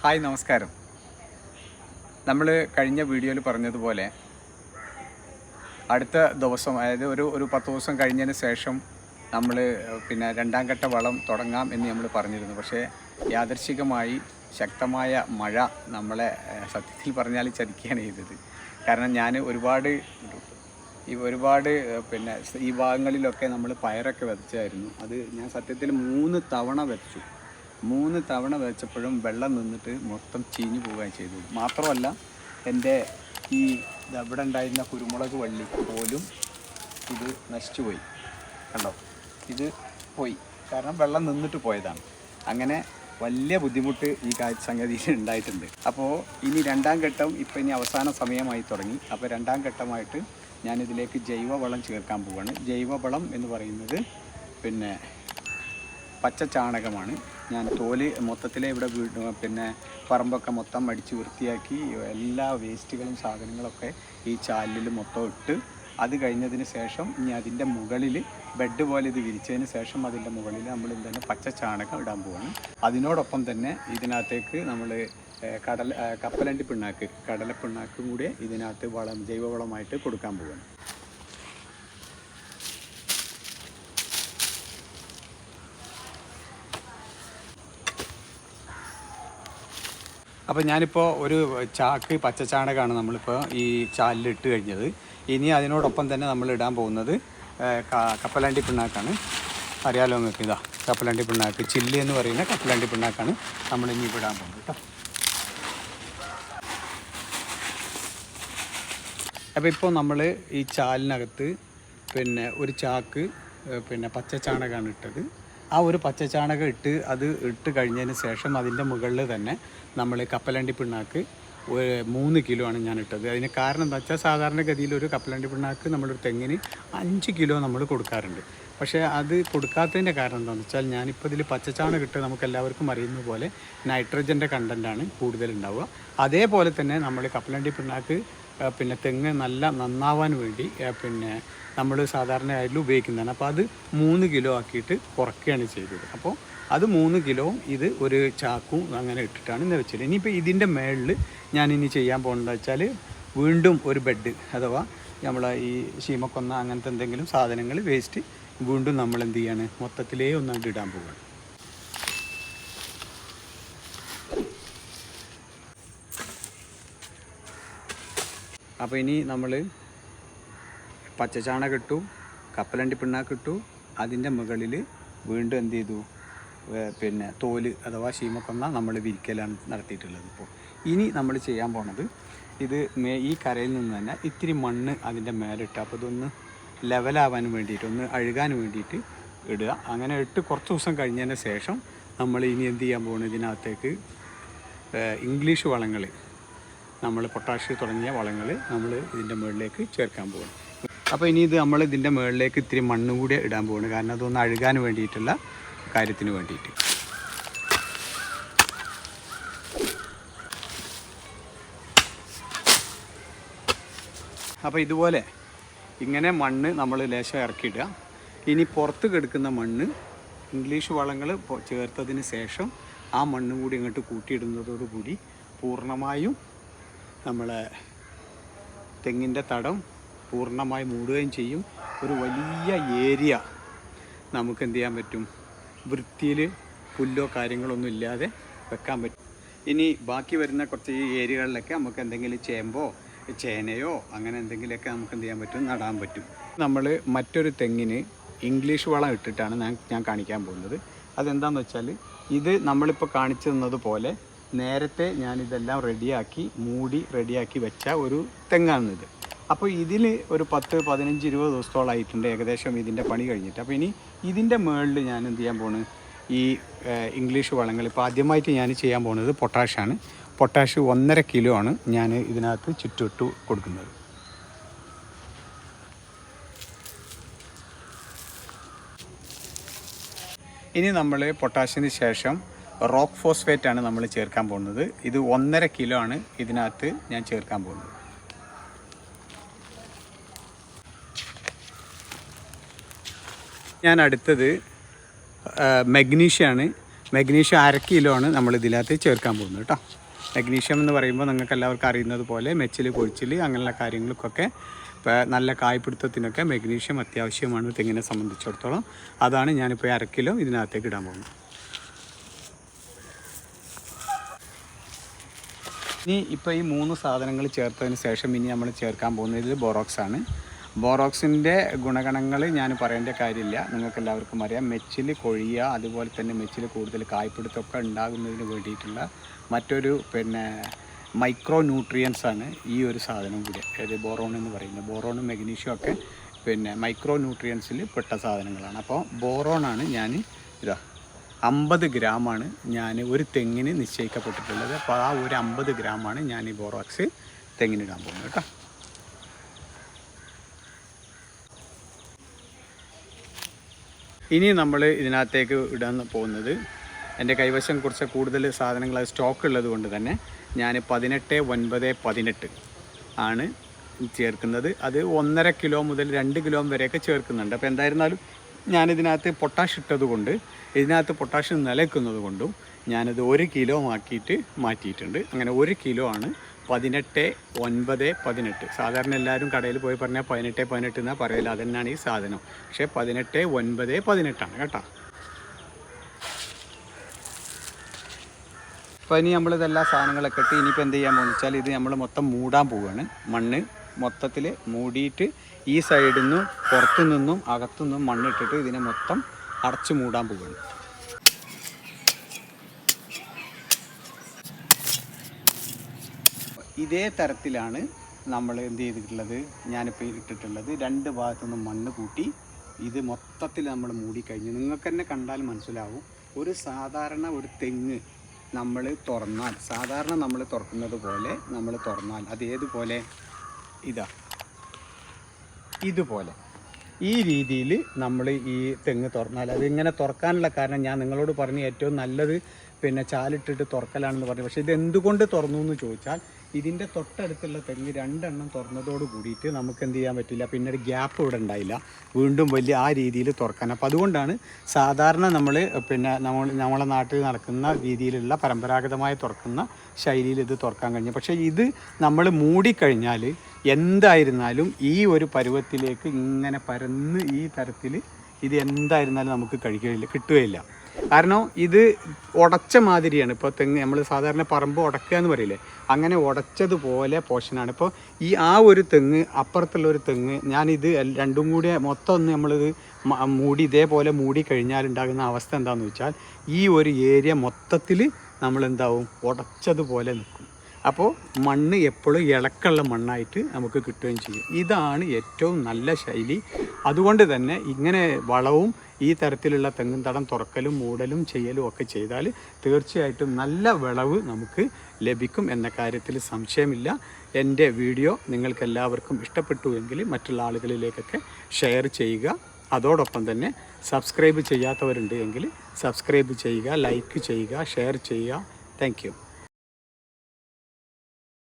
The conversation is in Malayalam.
ഹായ് നമസ്കാരം. നമ്മൾ കഴിഞ്ഞ വീഡിയോയിൽ പറഞ്ഞതുപോലെ അടുത്ത ദിവസം, അതായത് ഒരു 10 ദിവസം കഴിഞ്ഞതിന് ശേഷം നമ്മൾ രണ്ടാം ഘട്ട വളം തുടങ്ങാം എന്ന് നമ്മൾ പറഞ്ഞിരുന്നു. പക്ഷേ യാദൃശ്ചികമായി ശക്തമായ മഴ നമ്മളെ സത്യത്തിൽ പറഞ്ഞാൽ ചതിക്കുകയാണ് ചെയ്തത്. കാരണം ഞാൻ ഒരുപാട് ഈ ഭാഗങ്ങളിലൊക്കെ നമ്മൾ പയറൊക്കെ വിതച്ചായിരുന്നു. അത് ഞാൻ സത്യത്തിൽ 3 തവണ വിതച്ചു. 3 തവണ വെച്ചപ്പോഴും വെള്ളം നിന്നിട്ട് മൊത്തം ചീഞ്ഞു പോവുകയും ചെയ്തു. മാത്രമല്ല എൻ്റെ ഈ ഇവിടെ ഉണ്ടായിരുന്ന കുരുമുളക് വള്ളി പോലും ഇത് നശിച്ചുപോയി. കണ്ടോ, ഇത് പോയി. കാരണം വെള്ളം നിന്നിട്ട് പോയതാണ്. അങ്ങനെ വലിയ ബുദ്ധിമുട്ട് ഈ സംഗതിയിൽ ഉണ്ടായിട്ടുണ്ട്. അപ്പോൾ ഇനി രണ്ടാം ഘട്ടം ഇനി അവസാന സമയമായി തുടങ്ങി. അപ്പോൾ രണ്ടാം ഘട്ടമായിട്ട് ഞാനിതിലേക്ക് ജൈവവളം ചേർക്കാൻ പോവുകയാണ്. ജൈവവളം എന്ന് പറയുന്നത് പച്ച ചാണകമാണ്. ഞാൻ തോല് മൊത്തത്തിലെ ഇവിടെ പറമ്പൊക്കെ മൊത്തം അടിച്ച് വൃത്തിയാക്കി എല്ലാ വേസ്റ്റുകളും സാധനങ്ങളൊക്കെ ഈ ചാലിൽ മൊത്തം ഇട്ട് അത് കഴിഞ്ഞതിന് ശേഷം ഇനി അതിൻ്റെ മുകളിൽ ബെഡ് പോലെ ഇത് വിരിച്ചതിന് ശേഷം അതിൻ്റെ മുകളിൽ നമ്മൾ എന്താണ് പച്ച ചാണകം ഇടാൻ പോവുകയാണ്. അതിനോടൊപ്പം തന്നെ ഇതിനകത്തേക്ക് നമ്മൾ കടലപ്പിണ്ണാക്കും കൂടി ഇതിനകത്ത് ജൈവവളമായിട്ട് കൊടുക്കാൻ പോവുകയാണ്. അപ്പോൾ ഞാനിപ്പോൾ ഒരു ചാക്ക് പച്ചച്ചാണകമാണ് നമ്മളിപ്പോൾ ഈ ചാലിൽ ഇട്ട് കഴിഞ്ഞത്. ഇനി അതിനോടൊപ്പം തന്നെ നമ്മൾ ഇടാൻ പോകുന്നത് കപ്പലണ്ടി പിണ്ണാക്കാണ്. അറിയാലോ നിങ്ങൾക്ക്, ഇതാ കപ്പലണ്ടി പിണ്ണാക്ക്, ചില്ലി എന്ന് പറയുന്ന കപ്പലണ്ടി പിണ്ണാക്കാണ് നമ്മളിനി ഇടാൻ പോകുന്നത് കേട്ടോ. അപ്പോൾ ഇപ്പോൾ നമ്മൾ ഈ ചാലിനകത്ത് ഒരു ചാക്ക് പച്ചച്ചാണകമാണ് ഇട്ടത്. ആ ഒരു പച്ചച്ചാണകം ഇട്ട് കഴിഞ്ഞതിന് ശേഷം അതിൻ്റെ മുകളിൽ തന്നെ നമ്മൾ കപ്പലണ്ടി പിണ്ണാക്ക് 3 കിലോ ആണ് ഞാൻ ഇട്ടത്. അതിന് കാരണം എന്താ വെച്ചാൽ സാധാരണഗതിയിൽ ഒരു കപ്പലണ്ടി പിണ്ണാക്ക് നമ്മളൊരു തെങ്ങിന് 5 കിലോ നമ്മൾ കൊടുക്കാറുണ്ട്. പക്ഷേ അത് കൊടുക്കാത്തതിൻ്റെ കാരണം എന്താണെന്ന് വെച്ചാൽ ഞാനിപ്പോൾ ഇതിൽ പച്ചച്ചാണകം ഇട്ട് നമുക്ക് എല്ലാവർക്കും അറിയുന്ന പോലെ നൈട്രജൻ്റെ കണ്ടൻറ്റാണ് കൂടുതലുണ്ടാവുക. അതേപോലെ തന്നെ നമ്മൾ കപ്പലണ്ടി പിണ്ണാക്ക് തെങ്ങ് നന്നാവാൻ വേണ്ടി നമ്മൾ സാധാരണയായിട്ട് ഉപയോഗിക്കുന്നതാണ്. അപ്പോൾ അത് 3 കിലോ ആക്കിയിട്ട് കുറയ്ക്കുകയാണ് ചെയ്തത്. അപ്പോൾ അത് 3 കിലോവും ഇത് ഒരു ചാക്കും അങ്ങനെ ഇട്ടിട്ടാണ് ഇന്ന് വെച്ചത്. ഇനിയിപ്പോൾ ഇതിൻ്റെ മേളിൽ ഞാനിനി ചെയ്യാൻ പോകുന്നത് വെച്ചാൽ വീണ്ടും ഒരു ബെഡ്, അഥവാ നമ്മൾ ഈ ശീമക്കൊന്ന അങ്ങനത്തെ എന്തെങ്കിലും സാധനങ്ങൾ വേസ്റ്റ് വീണ്ടും നമ്മൾ എന്ത് ചെയ്യാണ്, മൊത്തത്തിലേ ഒന്നാണ്ട് ഇടാൻ പോവുകയാണ്. അപ്പോൾ ഇനി നമ്മൾ പച്ചച്ചാണകം ഇട്ടു, കപ്പലണ്ടി പിണ്ണാക്ക് ഇട്ടു, അതിൻ്റെ മുകളിൽ വീണ്ടും എന്ത് ചെയ്തു, തോല് അഥവാ ശീമക്കൊന്ന നമ്മൾ വിരിക്കലാണ് നടത്തിയിട്ടുള്ളത്. ഇപ്പോൾ ഇനി നമ്മൾ ചെയ്യാൻ പോണത് ഈ കരയിൽ നിന്ന് തന്നെ ഇത്തിരി മണ്ണ് അതിൻ്റെ മേലിട്ട്, അപ്പോൾ ഇതൊന്ന് ലെവലാവാൻ വേണ്ടിയിട്ട്, ഒന്ന് അഴുകാൻ വേണ്ടിയിട്ട് ഇടുക. അങ്ങനെ ഇട്ട് കുറച്ച് ദിവസം കഴിഞ്ഞതിന് ശേഷം നമ്മൾ ഇനി എന്ത് ചെയ്യാൻ പോകുന്നത്, ഇതിനകത്തേക്ക് ഇംഗ്ലീഷ് വളങ്ങൾ, നമ്മൾ പൊട്ടാഷ് തുടങ്ങിയ വളങ്ങൾ നമ്മൾ ഇതിൻ്റെ മുകളിലേക്ക് ചേർക്കാൻ പോകുന്നു. അപ്പോൾ ഇനി നമ്മൾ ഇതിൻ്റെ മുകളിലേക്ക് ഇത്തിരി മണ്ണ് കൂടി ഇടാൻ പോകുന്നു. കാരണം അതൊന്ന് അഴുകാൻ വേണ്ടിയിട്ടുള്ള കാര്യത്തിന് വേണ്ടിയിട്ട്. അപ്പോൾ ഇതുപോലെ ഇങ്ങനെ മണ്ണ് നമ്മൾ ലേശം ഇറക്കിയിടുക. ഇനി പുറത്ത് കിടക്കുന്ന മണ്ണ് ഇംഗ്ലീഷ് വളങ്ങൾ ചേർത്തതിന് ശേഷം ആ മണ്ണ് കൂടി ഇങ്ങോട്ട് കൂട്ടിയിടുന്നതോടുകൂടി പൂർണ്ണമായും നമ്മളെ തെങ്ങിൻ്റെ തടം പൂർണ്ണമായി മൂടുകയും ചെയ്യും. ഒരു വലിയ ഏരിയ നമുക്ക് എന്ത് ചെയ്യാൻ പറ്റും, വൃത്തിയിൽ പുല്ലോ കാര്യങ്ങളൊന്നും ഇല്ലാതെ വെക്കാൻ പറ്റും. ഇനി ബാക്കി വരുന്ന കുറച്ച് ഈ ഏരിയകളിലൊക്കെ നമുക്ക് എന്തെങ്കിലും ചേമ്പോ ചേനയോ അങ്ങനെ എന്തെങ്കിലുമൊക്കെ നമുക്ക് എന്ത് ചെയ്യാൻ പറ്റും, നടാൻ പറ്റും. നമ്മൾ മറ്റൊരു തെങ്ങിന് ഇംഗ്ലീഷ് വളം ഇട്ടിട്ടാണ് ഞാൻ കാണിക്കാൻ പോകുന്നത്. അതെന്താണെന്ന് വെച്ചാൽ ഇത് നമ്മളിപ്പോൾ കാണിച്ചു തന്നതുപോലെ നേരത്തെ ഞാനിതെല്ലാം റെഡിയാക്കി വെച്ച ഒരു തെങ്ങാണിത്. അപ്പോൾ ഇതിൽ ഒരു 10, 15, 20 ദിവസത്തോളമായിട്ടുണ്ട് ഏകദേശം ഇതിൻ്റെ പണി കഴിഞ്ഞിട്ട്. അപ്പോൾ ഇനി ഇതിൻ്റെ മുകളിൽ ഞാൻ എന്ത് ചെയ്യാൻ പോകുന്നത്, ഈ ഇംഗ്ലീഷ് വളങ്ങൾ ഇപ്പോൾ ആദ്യമായിട്ട് ഞാൻ ചെയ്യാൻ പോകുന്നത് പൊട്ടാഷാണ്. പൊട്ടാഷ് 1.5 കിലോ ആണ് ഞാൻ ഇതിനകത്ത് ചുറ്റിട്ട് കൊടുക്കുന്നത്. ഇനി നമ്മൾ പൊട്ടാഷിന് ശേഷം റോക്ക് ഫോസ്ഫേറ്റാണ് നമ്മൾ ചേർക്കാൻ പോകുന്നത്. ഇത് 1.5 കിലോ ആണ് ഇതിനകത്ത് ഞാൻ ചേർക്കാൻ പോകുന്നത്. ഞാൻ അടുത്തത് മഗ്നീഷ്യമാണ്. മഗ്നീഷ്യം 1/2 കിലോ ആണ് നമ്മൾ ഇതിനകത്ത് ചേർക്കാൻ പോകുന്നത് കേട്ടോ. മഗ്നീഷ്യം എന്ന് പറയുമ്പോൾ നിങ്ങൾക്ക് എല്ലാവർക്കും അറിയുന്നത് പോലെ മെച്ചിൽ കൊഴിച്ചിൽ അങ്ങനെയുള്ള കാര്യങ്ങൾക്കൊക്കെ ഇപ്പോൾ നല്ല കായ്പിടുത്തത്തിനൊക്കെ മഗ്നീഷ്യം അത്യാവശ്യമാണ് തെങ്ങിനെ സംബന്ധിച്ചിടത്തോളം. അതാണ് ഞാനിപ്പോൾ 1/2 കിലോ ഇതിനകത്തേക്ക് ഇടാൻ പോകുന്നത്. ഇനി ഇപ്പോൾ ഈ 3 സാധനങ്ങൾ ചേർത്തതിന് ശേഷം ഇനി നമ്മൾ ചേർക്കാൻ പോകുന്നത് ഇതിൽ ബോറോക്സാണ്. ബോറോക്സിൻ്റെ ഗുണഗണങ്ങൾ ഞാൻ പറയേണ്ട കാര്യമില്ല, നിങ്ങൾക്ക് എല്ലാവർക്കും അറിയാം. മെച്ചിൽ കൊഴിയുക, അതുപോലെ തന്നെ മെച്ചിൽ കൂടുതൽ കായ്പിടുത്തമൊക്കെ ഉണ്ടാകുന്നതിന് വേണ്ടിയിട്ടുള്ള മറ്റൊരു മൈക്രോ ന്യൂട്രിയൻസാണ് ഈ ഒരു സാധനം കൂടി, അതായത് ബോറോൺ എന്ന് പറയുന്നത്. ബോറോണും മഗ്നീഷ്യം ഒക്കെ മൈക്രോ ന്യൂട്രിയൻസിൽ പെട്ട സാധനങ്ങളാണ്. അപ്പോൾ ബോറോണാണ് ഞാൻ 50 ഗ്രാമാണ് ഞാൻ ഒരു തെങ്ങിന് നിശ്ചയിക്കപ്പെട്ടിട്ടുള്ളത്. അപ്പോൾ ആ ഒരു 50 ഗ്രാമാണ് ഞാൻ ഈ ബോറോക്സ് തെങ്ങിനിടാൻ പോകുന്നത് കേട്ടോ. ഇനി നമ്മൾ ഇതിനകത്തേക്ക് ഇടാൻ പോകുന്നത്, എൻ്റെ കൈവശം കുറച്ച് കൂടുതൽ സാധനങ്ങൾ സ്റ്റോക്ക് ഉള്ളത് കൊണ്ട് തന്നെ ഞാൻ 18, 9, 18 ആണ് ചേർക്കുന്നത്. അത് 1.5 കിലോ മുതൽ 2 കിലോ വരെയൊക്കെ ചേർക്കുന്നുണ്ട്. അപ്പോൾ എന്തായിരുന്നാലും ഞാനിതിനകത്ത് പൊട്ടാഷ് ഇട്ടത് കൊണ്ട്, ഇതിനകത്ത് പൊട്ടാഷ് നിലയ്ക്കുന്നത് കൊണ്ടും ഞാനത് 1 കിലോ ആക്കിയിട്ട് മാറ്റിയിട്ടുണ്ട്. അങ്ങനെ 1 കിലോ ആണ് 18, 9, 18. സാധാരണ എല്ലാവരും കടയിൽ പോയി പറഞ്ഞാൽ 18, 18 എന്നാണ് പറയില്ല, അതന്നെയാണ് ഈ സാധനം. പക്ഷേ 18, 9, 18 ആണ് കേട്ടോ. അപ്പോൾ ഇനി നമ്മളിതെല്ലാ സാധനങ്ങളൊക്കെ ഇട്ട് ഇനിയിപ്പോൾ എന്ത് ചെയ്യാൻ പോകുന്നത് വെച്ചാൽ ഇത് നമ്മൾ മൊത്തം മൂടാൻ പോവുകയാണ്. മണ്ണ് മൊത്തത്തിൽ മൂടിയിട്ട് ഈ സൈഡിൽ നിന്നും പുറത്തു നിന്നും അകത്തു നിന്നും മണ്ണിട്ടിട്ട് ഇതിനെ മൊത്തം അടച്ച് മൂടാൻ പോവുകയാണ്. ഇതേ തരത്തിലാണ് നമ്മൾ എന്ത് ചെയ്തിട്ടുള്ളത്, ഞാനിപ്പോൾ ഇട്ടിട്ടുള്ളത്. 2 ഭാഗത്തു നിന്നും മണ്ണ് കൂട്ടി ഇത് മൊത്തത്തിൽ നമ്മൾ മൂടിക്കഴിഞ്ഞു. നിങ്ങൾക്ക് തന്നെ കണ്ടാൽ മനസ്സിലാവും. ഒരു സാധാരണ ഒരു തെങ്ങ് നമ്മൾ തുറന്നാൽ, സാധാരണ നമ്മൾ തുറക്കുന്നത് പോലെ നമ്മൾ തുറന്നാൽ അത് ഏതുപോലെ, ഇതുപോലെ ഈ രീതിയിൽ നമ്മൾ ഈ തെങ്ങ് തുറന്നാൽ, അതിങ്ങനെ തുറക്കാനുള്ള കാരണം ഞാൻ നിങ്ങളോട് പറഞ്ഞ് ഏറ്റവും നല്ലത് ചാലിട്ടിട്ട് തുറക്കലാണെന്ന് പറഞ്ഞു. പക്ഷേ ഇത് എന്തുകൊണ്ട് തുറന്നു എന്ന് ചോദിച്ചാൽ, ഇതിൻ്റെ തൊട്ടടുത്തുള്ള തെങ്ങ് 2 എണ്ണം തുറന്നതോട് കൂടിയിട്ട് നമുക്ക് എന്ത് ചെയ്യാൻ പറ്റില്ല, പിന്നെ ഒരു ഗ്യാപ്പ് ഇവിടെ ഉണ്ടായില്ല, വീണ്ടും വലിയ ആ രീതിയിൽ തുറക്കാൻ. അപ്പോൾ അതുകൊണ്ടാണ് സാധാരണ നമ്മൾ നമ്മളെ നാട്ടിൽ നടക്കുന്ന രീതിയിലുള്ള പരമ്പരാഗതമായി തുറക്കുന്ന ശൈലിയിൽ ഇത് തുറക്കാൻ കഴിഞ്ഞു. പക്ഷേ ഇത് നമ്മൾ മൂടിക്കഴിഞ്ഞാൽ എന്തായിരുന്നാലും ഈ ഒരു പരുവത്തിലേക്ക് ഇങ്ങനെ പരന്ന് ഈ തരത്തിൽ ഇത് എന്തായിരുന്നാലും നമുക്ക് കിട്ടുകയില്ല. കാരണം ഇത് ഉടച്ച മാതിരിയാണ്. ഇപ്പോൾ തെങ്ങ് നമ്മൾ സാധാരണ പറമ്പ് ഉടക്കുക എന്ന് പറയില്ലേ, അങ്ങനെ ഉടച്ചതുപോലെ പോർഷനാണ്. ഇപ്പോൾ ആ ഒരു തെങ്ങ്, അപ്പുറത്തുള്ള ഒരു തെങ്ങ്, ഞാനിത് രണ്ടും കൂടി മൊത്തം ഒന്ന് നമ്മളിത് മൂടി ഇതേപോലെ മൂടി കഴിഞ്ഞാൽ ഉണ്ടാകുന്ന അവസ്ഥ എന്താണെന്ന് വെച്ചാൽ, ഈ ഒരു ഏരിയ മൊത്തത്തിൽ നമ്മളെന്താവും, ഉടച്ചതുപോലെ നിൽക്കും. അപ്പോൾ മണ്ണ് എപ്പോഴും ഇളക്കമുള്ള മണ്ണായിട്ട് നമുക്ക് കിട്ടുകയും ചെയ്യും. ഇതാണ് ഏറ്റവും നല്ല ശൈലി. അതുകൊണ്ട് തന്നെ ഇങ്ങനെ വളവും ഈ തരത്തിലുള്ള തെങ്ങും തടം തുറക്കലും മൂടലും ചെയ്യലും ഒക്കെ ചെയ്താൽ തീർച്ചയായിട്ടും നല്ല വിളവ് നമുക്ക് ലഭിക്കും എന്ന കാര്യത്തിൽ സംശയമില്ല. എൻ്റെ വീഡിയോ നിങ്ങൾക്കെല്ലാവർക്കും ഇഷ്ടപ്പെട്ടുവെങ്കിൽ മറ്റുള്ള ആളുകളിലേക്കൊക്കെ ഷെയർ ചെയ്യുക. അതോടൊപ്പം തന്നെ സബ്സ്ക്രൈബ് ചെയ്യാത്തവരുണ്ട് എങ്കിൽ സബ്സ്ക്രൈബ് ചെയ്യുക, ലൈക്ക് ചെയ്യുക, ഷെയർ ചെയ്യുക. Thank you.